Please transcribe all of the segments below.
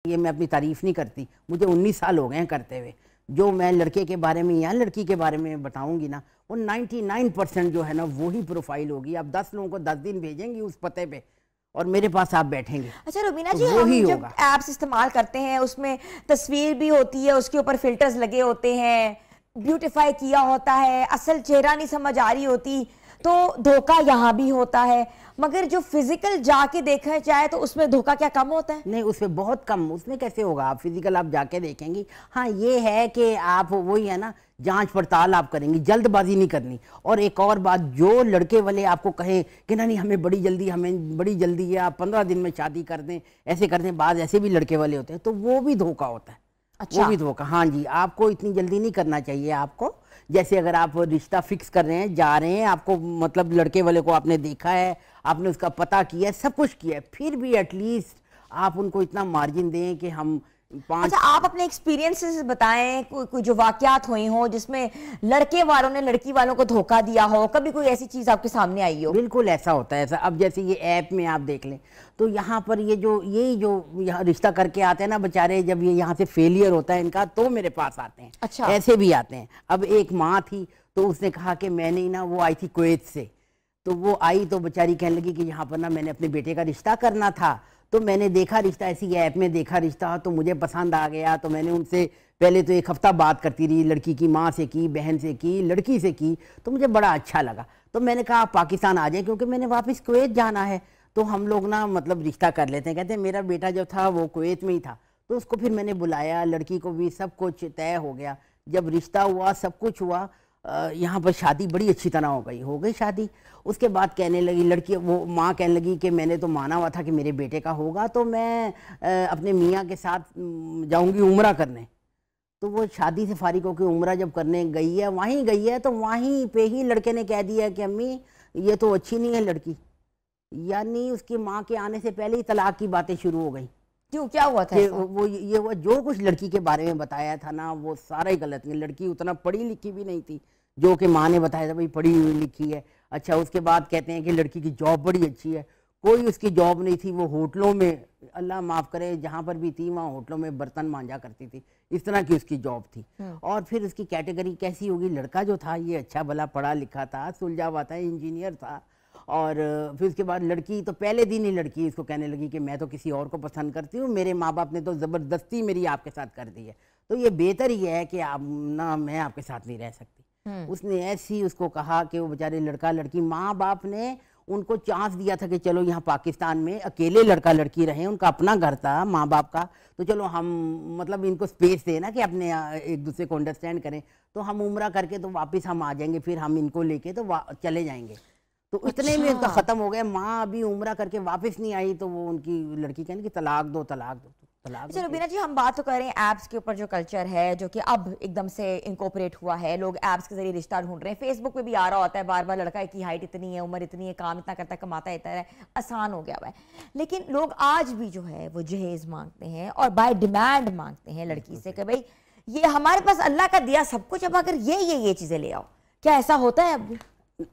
ये मैं अपनी तारीफ नहीं करती, मुझे 19 साल हो गए हैं करते हुए। जो मैं लड़के के बारे में या लड़की के बारे में बताऊंगी ना, वो 99% जो है ना वही प्रोफाइल होगी। आप 10 लोगों को 10 दिन भेजेंगी उस पते पे और मेरे पास आप बैठेंगे। अच्छा रुबीना तो जी, हम जब होगा। एप्स इस्तेमाल करते हैं उसमें तस्वीर भी होती है, उसके ऊपर फिल्टर्स लगे होते हैं, ब्यूटीफाई किया होता है, असल चेहरा नहीं समझ आ रही होती, तो धोखा यहाँ भी होता है। मगर जो फिजिकल जाके देखा जाए तो उसमें धोखा क्या कम होता है? नहीं, उसमें बहुत कम। उसमें कैसे होगा? आप फिजिकल आप जाके देखेंगी। हाँ, ये है कि आप वही है ना, जांच पड़ताल आप करेंगी, जल्दबाजी नहीं करनी। और एक और बात, जो लड़के वाले आपको कहें कि नहीं हमें बड़ी जल्दी है, आप 15 दिन में शादी कर दें, ऐसे कर दें, बाद ऐसे भी लड़के वाले होते हैं, तो वो भी धोखा होता है। अच्छा। वो भी धोखा। हाँ जी, आपको इतनी जल्दी नहीं करना चाहिए। आपको जैसे अगर आप रिश्ता फिक्स कर रहे हैं, जा रहे हैं, आपको मतलब लड़के वाले को आपने देखा है, आपने उसका पता किया है, सब कुछ किया है, फिर भी एटलीस्ट आप उनको इतना मार्जिन दें कि हम 5। अच्छा, आप अपने एक्सपीरियंसेस बताएं, कोई जो वाकयात हुए हो जिसमें लड़के वालों ने लड़की वालों को धोखा दिया हो, कभी कोई ऐसी चीज आपके सामने आई हो? बिल्कुल ऐसा होता है। ऐसा अब जैसे ये ऐप में आप देख लें तो यहाँ पर ये जो यहाँ रिश्ता करके आते हैं ना बेचारे, जब ये यहाँ से फेलियर होता है इनका तो मेरे पास आते हैं। अच्छा। ऐसे भी आते हैं। अब एक माँ थी तो उसने कहा कि मैंने ना, वो आई थी कुवैत से, तो वो आई तो बेचारी कहने लगी कि यहाँ पर ना मैंने अपने बेटे का रिश्ता करना था, तो मैंने देखा रिश्ता, ऐसी ऐप में देखा रिश्ता, तो मुझे पसंद आ गया। तो मैंने उनसे पहले तो 1 हफ्ता बात करती रही, लड़की की माँ से की, बहन से की, लड़की से की, तो मुझे बड़ा अच्छा लगा। तो मैंने कहा आप पाकिस्तान आ जाए, क्योंकि मैंने वापस कुवैत जाना है, तो हम लोग ना मतलब रिश्ता कर लेते हैं। कहते हैं मेरा बेटा जो था वो कुवैत में ही था, तो उसको फिर मैंने बुलाया, लड़की को भी, सब कुछ तय हो गया। जब रिश्ता हुआ, सब कुछ हुआ, यहाँ पर शादी बड़ी अच्छी तरह हो गई शादी। उसके बाद कहने लगी लड़की, वो माँ कहने लगी कि मैंने तो माना हुआ था कि मेरे बेटे का होगा, तो मैं अपने मियाँ के साथ जाऊँगी उम्रा करने। तो वो शादी से फारिग होकर उम्रा जब करने गई है, वहीं गई है, तो वहीं पे ही लड़के ने कह दिया कि अम्मी ये तो अच्छी नहीं है लड़की। यानी उसकी माँ के आने से पहले ही तलाक की बातें शुरू हो गई। क्यों, क्या हुआ था? वो ये हुआ, जो कुछ लड़की के बारे में बताया था ना वो सारा ही गलत है। लड़की उतना पढ़ी लिखी भी नहीं थी जो कि माँ ने बताया था भाई पढ़ी हुई लिखी है। अच्छा, उसके बाद कहते हैं कि लड़की की जॉब बड़ी अच्छी है, कोई उसकी जॉब नहीं थी। वो होटलों में, अल्लाह माफ़ करे, जहाँ पर भी थी वहाँ होटलों में बर्तन मांजा करती थी, इस तरह की उसकी जॉब थी। और फिर उसकी कैटेगरी कैसी होगी, लड़का जो था ये अच्छा भला पढ़ा लिखा था, सुलझा हुआ था, इंजीनियर था। और फिर उसके बाद लड़की तो पहले दिन ही लड़की इसको कहने लगी कि मैं तो किसी और को पसंद करती हूँ, मेरे माँ बाप ने तो ज़बरदस्ती मेरी आपके साथ कर दी है, तो ये बेहतर ही है कि आप ना, मैं आपके साथ नहीं रह सकती। उसने ऐसी उसको कहा कि वो बेचारे लड़का लड़की, माँ बाप ने उनको चांस दिया था कि चलो यहाँ पाकिस्तान में अकेले लड़का लड़की रहें, उनका अपना घर था माँ बाप का, तो चलो हम मतलब इनको स्पेस दें ना कि अपने एक दूसरे को अंडरस्टैंड करें, तो हम उम्रा करके तो वापस हम आ जाएंगे, फिर हम इनको लेके तो चले जाएंगे। तो इतने में उनका ख़त्म हो गया। माँ अभी उम्रा करके वापस नहीं आई, तो वो उनकी लड़की कहने की तलाक दो तलाक दो तलाक। चलो बीना जी, हम बात तो करें ऐप्स के ऊपर, जो कल्चर है जो कि अब एकदम से इनकॉर्पोरेट हुआ है, लोग ऐप्स के जरिए रिश्ता ढूंढ रहे हैं। फेसबुक पे भी आ रहा होता है बार बार, लड़का की हाइट इतनी है, उम्र इतनी है, काम इतना करता है, कमाता इतना है, आसान हो गया हुआ है। लेकिन लोग आज भी जो है वो जहेज मांगते हैं और बाय डिमांड मांगते हैं लड़की से कि भाई ये हमारे पास अल्लाह का दिया सब कुछ, अब अगर ये चीजें ले आओ। क्या ऐसा होता है अब?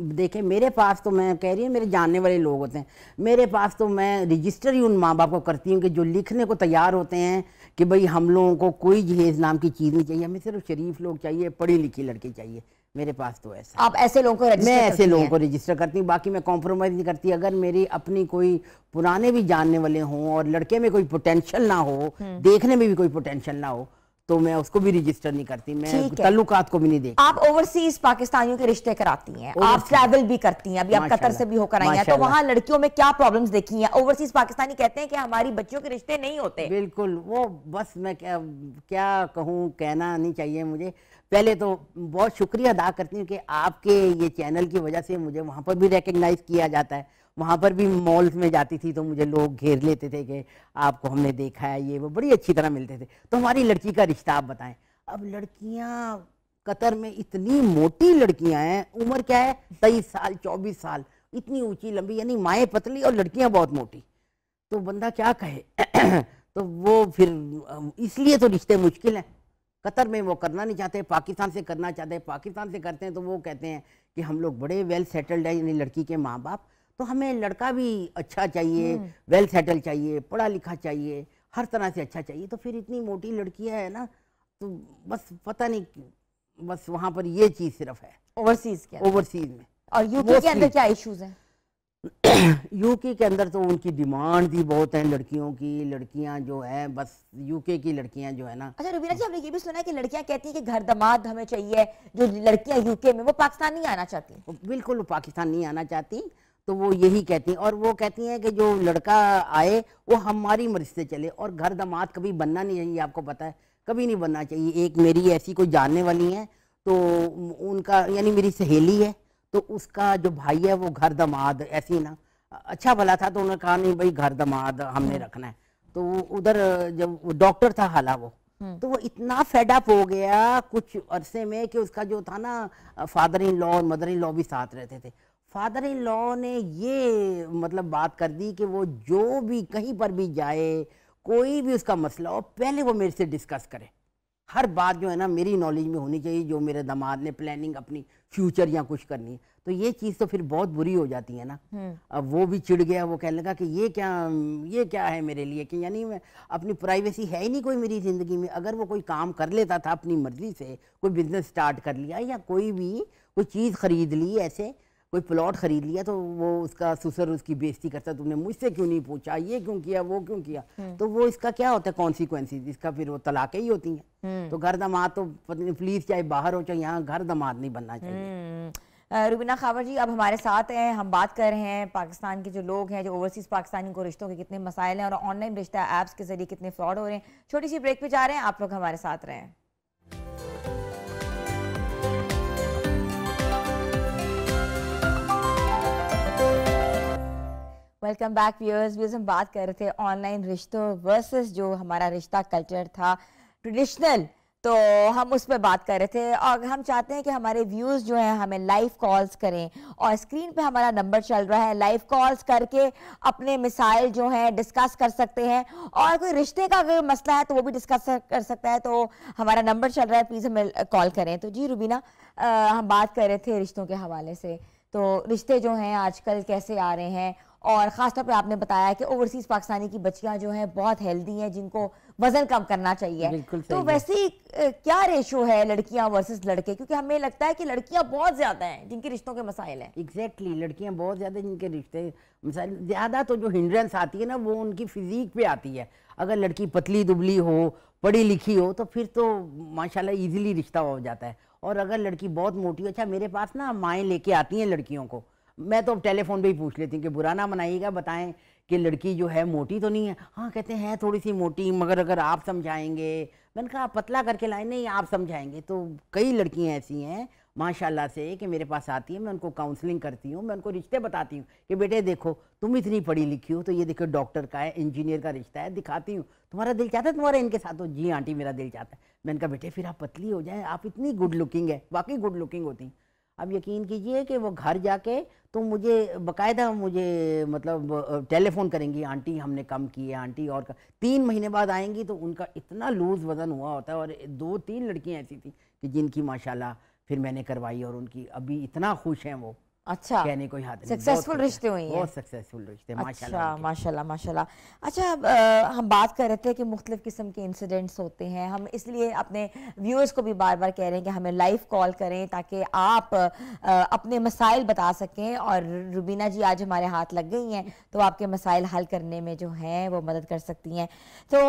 देखें, मेरे पास तो, मैं कह रही हूँ मेरे जानने वाले लोग होते हैं, मेरे पास तो मैं रजिस्टर ही उन माँ बाप को करती हूँ कि जो लिखने को तैयार होते हैं कि भाई हम लोगों को कोई जहेज नाम की चीज़ नहीं चाहिए, हमें सिर्फ शरीफ लोग चाहिए, पढ़ी लिखी लड़की चाहिए। मेरे पास तो ऐसा। आप ऐसे लोगों को मैं ऐसे लोगों को रजिस्टर करती हूँ, बाकी मैं कॉम्प्रोमाइज़ नहीं करती। अगर मेरी अपनी कोई पुराने भी जानने वाले हों और लड़के में कोई पोटेंशियल ना हो, देखने में भी कोई पोटेंशियल ना हो, तो मैं उसको भी रजिस्टर नहीं करती, मैं तल्लुकात को भी नहीं देखती। आप ओवरसीज पाकिस्तानियों के रिश्ते कराती हैं, आप ट्रैवल भी करती हैं, अभी आप कतर से भी होकर आई हैं, तो वहां लड़कियों में क्या प्रॉब्लम्स देखी हैं? ओवरसीज पाकिस्तानी कहते हैं कि हमारी बच्चियों के रिश्ते नहीं होते। बिल्कुल, वो बस मैं क्या कहूँ, कहना नहीं चाहिए मुझे। पहले तो बहुत शुक्रिया अदा करती हूँ कि आपके ये चैनल की वजह से मुझे वहाँ पर भी रिकग्नाइज किया जाता है। वहाँ पर भी मॉल्स में जाती थी तो मुझे लोग घेर लेते थे कि आपको हमने देखा है, ये वो बड़ी अच्छी तरह मिलते थे। तो हमारी लड़की का रिश्ता आप बताएं। अब लड़कियाँ कतर में इतनी मोटी लड़कियाँ हैं, उम्र क्या है 23 साल 24 साल, इतनी ऊंची लंबी, यानी माएँ पतली और लड़कियाँ बहुत मोटी, तो बंदा क्या कहे। तो वो फिर इसलिए तो रिश्ते मुश्किल हैं। कतर में वो करना नहीं चाहते, पाकिस्तान से करना चाहते हैं, पाकिस्तान से करते हैं तो वो कहते हैं कि हम लोग बड़े वेल सेटल्ड हैं, यानी लड़की के माँ बाप, तो हमें लड़का भी अच्छा चाहिए, वेल सेटल चाहिए, पढ़ा लिखा चाहिए, हर तरह से अच्छा चाहिए। तो फिर इतनी मोटी लड़कियां है ना, तो बस पता नहीं बस वहाँ पर ये चीज़ सिर्फ है ओवरसीज के ओवरसीज में। और यूके के अंदर क्या इश्यूज हैं? यूके के अंदर तो उनकी डिमांड भी बहुत है लड़कियों की, लड़कियां जो है बस यूके की लड़कियां जो है ना। अच्छा रुबीना जी, हमने ये भी सुना है कि लड़कियां कहती हैं कि घर दामाद हमें चाहिए, जो लड़कियां यूके में वो पाकिस्तान नहीं आना चाहती। बिल्कुल वो पाकिस्तान नहीं आना चाहती, तो वो यही कहती हैं, और वो कहती हैं कि जो लड़का आए वो हमारी मर्जी से चले, और घर दामाद कभी बनना नहीं चाहिए, आपको पता है कभी नहीं बनना चाहिए। एक मेरी ऐसी कोई जानने वाली है, तो उनका यानी मेरी सहेली है, तो उसका जो भाई है वो घर दामाद ऐसी ना अच्छा भला था, तो उन्होंने कहा नहीं भाई घर दामाद हमने रखना है। तो उधर जब डॉक्टर था हाला वो, तो वो इतना फेडअप हो गया कुछ अरसे में कि उसका जो था ना फादर इन लॉ और मदर इन लॉ भी साथ रहते थे। फादर इन लॉ ने ये मतलब बात कर दी कि वो जो भी कहीं पर भी जाए, कोई भी उसका मसला हो, पहले वो मेरे से डिस्कस करे। हर बात जो है ना मेरी नॉलेज में होनी चाहिए, जो मेरे दामाद ने प्लानिंग अपनी फ्यूचर या कुछ करनी है। तो ये चीज़ तो फिर बहुत बुरी हो जाती है ना। अब वो भी चिढ़ गया, वो कहने लगा कि ये क्या है मेरे लिए, कि यानी मैं अपनी प्राइवेसी है ही नहीं कोई मेरी ज़िंदगी में। अगर वो कोई काम कर लेता था अपनी मर्ज़ी से, कोई बिज़नेस स्टार्ट कर लिया या कोई चीज़ ख़रीद ली, ऐसे कोई प्लॉट ख़रीद लिया, तो वो उसका ससुर उसकी बेइज्जती करता, तुमने मुझसे क्यों नहीं पूछा, ये क्यों किया, वो क्यों किया। तो वो इसका क्या होता है कॉन्सिक्वेंसेस, इसका फिर वो तलाक़ें ही होती हैं। तो घर दामाद तो प्लीज़ चाहे बाहर हो चाहे यहाँ, घर दामाद नहीं बनना चाहिए। रुबीना खावर जी अब हमारे साथ हैं, हम बात कर रहे हैं पाकिस्तान के जो लोग हैं, जो ओवरसीज़ पाकिस्तानी को रिश्तों के कितने मसाइल हैं और ऑनलाइन रिश्ता ऐप्स के जरिए कितने फ्रॉड हो रहे हैं। छोटी सी ब्रेक पे जा रहे हैं, आप लोग हमारे साथ रहें। Welcome back viewers. हम बात कर रहे थे ऑनलाइन रिश्तों वर्सेस जो हमारा रिश्ता कल्चर था ट्रेडिशनल, तो हम उस पर बात कर रहे थे। और हम चाहते हैं कि हमारे व्यूज़ जो हैं हमें लाइव कॉल्स करें, और स्क्रीन पे हमारा नंबर चल रहा है, लाइव कॉल्स करके अपने मिसाइल जो हैं डिस्कस कर सकते हैं। और कोई रिश्ते का अगर मसला है तो वो भी डिस्कस कर सकता है। तो हमारा नंबर चल रहा है, प्लीज़ हमें कॉल करें। तो जी रुबीना, हम बात कर रहे थे रिश्तों के हवाले से, तो रिश्ते जो हैं आजकल कैसे आ रहे हैं, और ख़ासतौर पे आपने बताया कि ओवरसीज़ पाकिस्तानी की बच्चियां जो हैं बहुत हेल्दी हैं, जिनको वज़न कम करना चाहिए। तो वैसे ही क्या रेशो है लड़कियां वर्सेस लड़के? क्योंकि हमें लगता है कि लड़कियां बहुत ज़्यादा हैं जिनके रिश्तों के मसाइल हैं। एग्जैक्टली लड़कियां बहुत ज़्यादा जिनके रिश्ते मसाइल ज़्यादा, तो जो हिंड्रेंस आती है ना वो उनकी फिजिक पे आती है। अगर लड़की पतली दुबली हो, पढ़ी लिखी हो, तो फिर तो माशाल्लाह ईजिली रिश्ता हो जाता है। और अगर लड़की बहुत मोटी हो, अच्छा मेरे पास ना माएँ लेके आती हैं लड़कियों को, मैं तो टेलीफोन पे ही पूछ लेती हूँ कि बुरा ना मनाइएगा, बताएं कि लड़की जो है मोटी तो नहीं है। हाँ कहते हैं थोड़ी सी मोटी, मगर अगर आप समझाएंगे। मैंने कहा पतला करके लाए, नहीं आप समझाएंगे। तो कई लड़कियां ऐसी हैं माशाल्लाह से कि मेरे पास आती हैं, मैं उनको काउंसलिंग करती हूँ, मैं उनको रिश्ते बताती हूँ कि बेटे देखो तुम इतनी पढ़ी लिखी हो, तो ये देखो डॉक्टर का है, इंजीनियर का रिश्ता है, दिखाती हूँ। तुम्हारा दिल चाहता है तुम्हारा इनके साथ हो? जी आंटी मेरा दिल चाहता है। मैंने कहा बेटे फिर आप पतली हो जाए, आप इतनी गुड लुकिंग है, वाकई गुड लुकिंग होती। अब यकीन कीजिए कि वो घर जाके तो मुझे बाकायदा मुझे मतलब टेलीफोन करेंगी, आंटी हमने कम किए आंटी, और 3 महीने बाद आएंगी तो उनका इतना लूज वज़न हुआ होता है। और 2-3 लड़कियां ऐसी थी कि जिनकी माशाल्लाह फिर मैंने करवाई, और उनकी अभी इतना खुश हैं वो, अच्छा कहने कोई हाथ नहीं। सक्सेसफुल रिश्ते हुए हैं, बहुत सक्सेसफुल रिश्ते माशाल्लाह। अच्छा माशाल्लाह माशाल्लाह। अच्छा हम बात कर रहे थे कि मुख्तलिफ किस्म के इंसिडेंट्स होते हैं, हम इसलिए अपने व्यूअर्स को भी बार बार कह रहे हैं कि हमें लाइव कॉल करें ताकि आप अपने मसाइल बता सकें। और रुबीना जी आज हमारे हाथ लग गई हैं, तो आपके मसाइल हल करने में जो हैं वो मदद कर सकती हैं। तो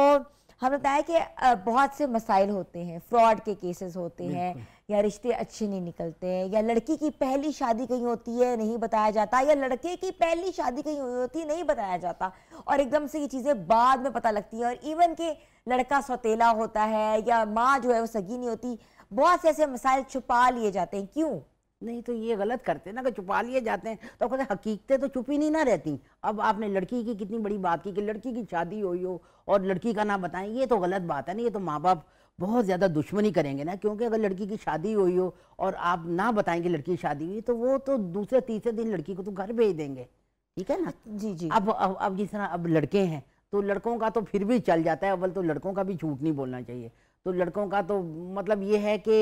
हमने बताया कि बहुत से मसाइल होते हैं, फ्रॉड के केसेस होते हैं, या रिश्ते अच्छे नहीं निकलते हैं, या लड़की की पहली शादी कहीं होती है नहीं बताया जाता, या लड़के की पहली शादी कहीं हुई होती है नहीं बताया जाता, और एकदम से ये चीज़ें बाद में पता लगती हैं। और इवन के लड़का सौतेला होता है या माँ जो है वो सगी नहीं होती, बहुत से ऐसे मसाइल छुपा लिए जाते हैं। क्यों? नहीं तो ये गलत करते हैं ना कि छुपा लिए जाते हैं, तो कहते हकीकतें तो छुपी नहीं ना रहती। अब आपने लड़की की कितनी बड़ी बात की कि लड़की की शादी हुई हो और लड़की का ना बताएं, ये तो गलत बात है ना। ये तो माँ बाप बहुत ज़्यादा दुश्मनी करेंगे ना, क्योंकि अगर लड़की की शादी हुई हो और आप ना बताएंगे लड़की की शादी हुई, तो वो तो दूसरे तीसरे दिन लड़की को तो घर भेज देंगे, ठीक है ना। जी जी। अब जिस तरह अब लड़के हैं तो लड़कों का तो फिर भी चल जाता है, अव्वल तो लड़कों का भी झूठ नहीं बोलना चाहिए। तो लड़कों का तो मतलब ये है कि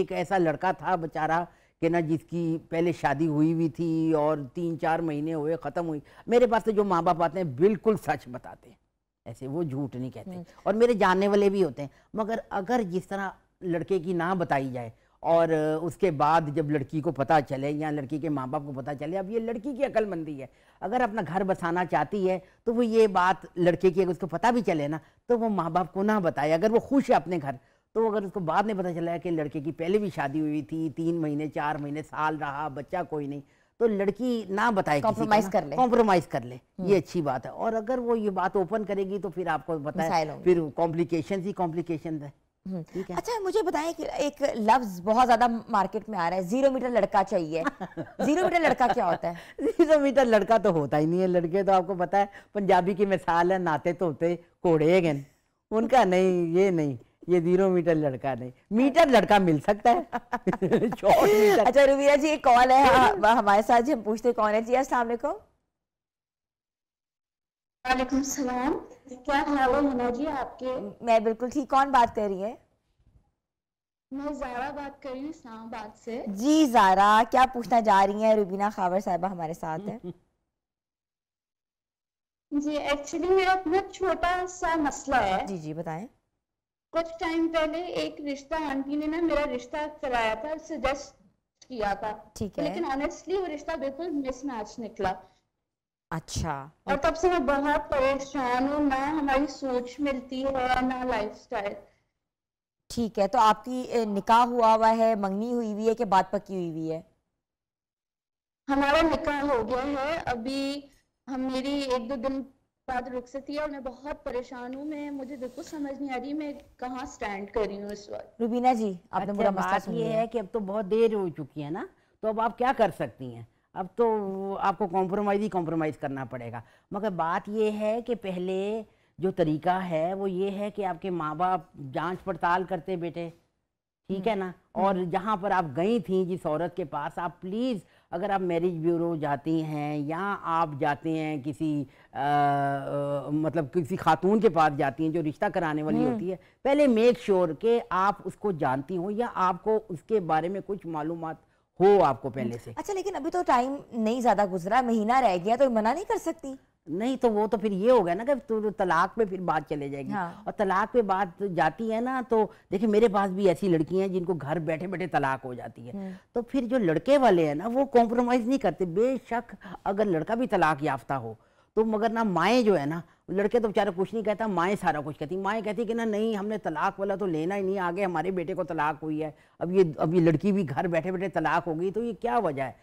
एक ऐसा लड़का था बेचारा कि ना जिसकी पहले शादी हुई हुई थी और 3-4 महीने हुए ख़त्म हुई। मेरे पास तो जो माँ बाप आते हैं बिल्कुल सच बताते हैं, ऐसे वो झूठ नहीं कहते, और मेरे जानने वाले भी होते हैं। मगर अगर जिस तरह लड़के की ना बताई जाए और उसके बाद जब लड़की को पता चले या लड़की के माँ बाप को पता चले, अब ये लड़की की अक्लमंदी है, अगर अपना घर बसाना चाहती है तो वो ये बात लड़के की अगर उसको पता भी चले ना तो वो माँ बाप को ना बताए। अगर वो खुश है अपने घर, तो अगर उसको बाद में पता चला है कि लड़के की पहले भी शादी हुई थी, 3 महीने 4 महीने साल रहा, बच्चा कोई नहीं, तो लड़की ना बताए, कॉम्प्रोमाइज कर ले, कॉम्प्रोमाइज कर ले, ये अच्छी बात है। और अगर वो ये बात ओपन करेगी तो फिर आपको पता है फिर कॉम्प्लिकेशन ही कॉम्प्लिकेशन है। ठीक है। अच्छा मुझे बताएं कि एक लफ्ज बहुत ज्यादा मार्केट में आ रहा है, 0 मीटर लड़का चाहिए। 0 मीटर लड़का क्या होता है? 0 मीटर लड़का तो होता ही नहीं है। लड़के तो आपको पता है पंजाबी की मिसाल है, नाते धोते घोड़े गए, उनका नहीं, ये नहीं, ये 0 मीटर लड़का नहीं, मीटर लड़का मिल सकता है। Short meter. अच्छा रुबीना जी एक कॉल है हमारे साथ जी, हम पूछते कौन है जी। अस्सलाम वालेकुम। वालेकुम सलाम, क्या हाल है हिना जी आपके? मैं बिल्कुल ठीक। कौन बात कर रही है? मैं ज़ारा बात कर रही हूँ इस्लामाबाद से। जी ज़ारा, क्या पूछना जा रही हैं? रुबीना खावर साहिबा हमारे साथ है। जी एक्चुअली मेरा अपना छोटा सा मसला है। जी जी बताएं। कुछ टाइम पहले एक रिश्ता आंटी ने ना मेरा रिश्ता कराया था, सजेस्ट किया था, ठीक है, लेकिन ऑनेस्टली वो रिश्ता बिल्कुल मिसमैच निकला। अच्छा। और तब से मैं बहुत परेशान हूँ, ना हमारी सोच मिलती है ना लाइफस्टाइल। ठीक है, तो आपकी निकाह हुआ है, मंगनी हुई है कि बात पक्की हुई है? हमारा निकाह हो गया है, अभी हम मेरी 1-2 दिन बाद रुखसती है और मैं बहुत परेशान हूँ। मुझे बिल्कुल समझ नहीं आ रही मैं कहाँ स्टैंड कर रही हूँ इस वक्त। रुबीना जी आपने पूरा मसला बात सुन ये लिया है कि अब तो बहुत देर हो चुकी है ना, तो अब आप क्या कर सकती हैं? अब तो आपको कॉम्प्रोमाइज़ करना पड़ेगा। मगर बात ये है कि पहले जो तरीका है वो ये है कि आपके माँ बाप जांच पड़ताल करते बेटे, ठीक है ना। और जहाँ पर आप गई थी जिस औरत के पास, आप प्लीज़ अगर आप मैरिज ब्यूरो जाती हैं या आप जाते हैं किसी मतलब किसी खातून के पास जाती हैं जो रिश्ता कराने वाली होती है, पहले मेक श्योर कि आप उसको जानती हो या आपको उसके बारे में कुछ मालूमात हो आपको पहले से। अच्छा लेकिन अभी तो टाइम नहीं ज्यादा गुजरा, महीना रह गया, तो मना नहीं कर सकती? नहीं तो वो तो फिर ये हो गया ना कि तो तलाक पे फिर बात चले जाएगी। हाँ। और तलाक पे बात जाती है ना, तो देखिए मेरे पास भी ऐसी लड़कियां हैं जिनको घर बैठे बैठे तलाक हो जाती है। तो फिर जो लड़के वाले हैं ना वो कॉम्प्रोमाइज नहीं करते। बेशक अगर लड़का भी तलाक याफ्ता हो तो मगर ना माएँ जो है ना, लड़के तो बेचारा कुछ नहीं कहता, माएँ सारा कुछ कहती। माएँ कहती कि ना नहीं हमने तलाक वाला तो लेना ही नहीं, आगे हमारे बेटे को तलाक हुई है, अब ये लड़की भी घर बैठे बैठे तलाक हो गई, तो ये क्या वजह है?